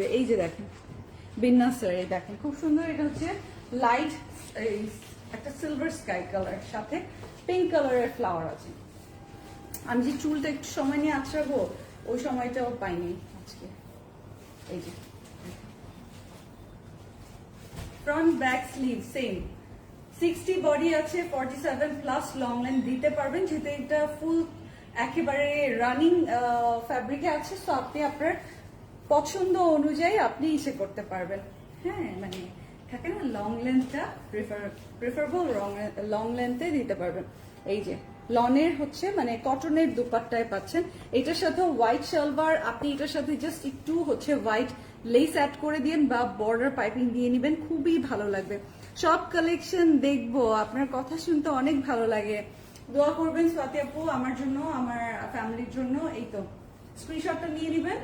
দিবে। এই যে দেখেন বিন্যাসের, এই দেখেন খুব সুন্দর। এটা হচ্ছে লাইট একটা সিলভার স্কাই কালার, সাথে পিঙ্ক কালারের ফ্লাওয়ার আছে। আমি যে চুলটা একটু সময় নিয়ে আঁচড়াবো ওই সময়টাও পাইনি আজকে। এই যে front back sleeve same 60 body আছে, 47 প্লাস লং লেন্থ দিতে পারবেন, যেহেতু এটা ফুল একেবারে রানিং ফ্যাব্রিকে আছে। সো আপনি আপনার পছন্দ অনুযায়ী আপনি ইসে করতে পারবেন। হ্যাঁ, মানে থাকে না লং লেন্থটা প্রেফারেবল, লং লেন্থে দিতে পারবেন। এই যে লনের হচ্ছে মানে কটনের দুপাট্টায় পাচ্ছেন। এটার সাথে হোয়াইট সালোয়ার, আপনি এটার সাথে জাস্ট একটু হচ্ছে হোয়াইট লেস অ্যাড করে দিন বা বর্ডার পাইপিং দিয়ে নেবেন, খুবই ভালো লাগবে। সব কালেকশন দেখবো, আপনার কথা শুনতে অনেক ভালো লাগে। দোয়া করবেন স্বাতি আপু আমার জন্য, আমার ফ্যামিলির জন্য। এই তো স্ক্রিনশটটা নিয়ে নেবেন।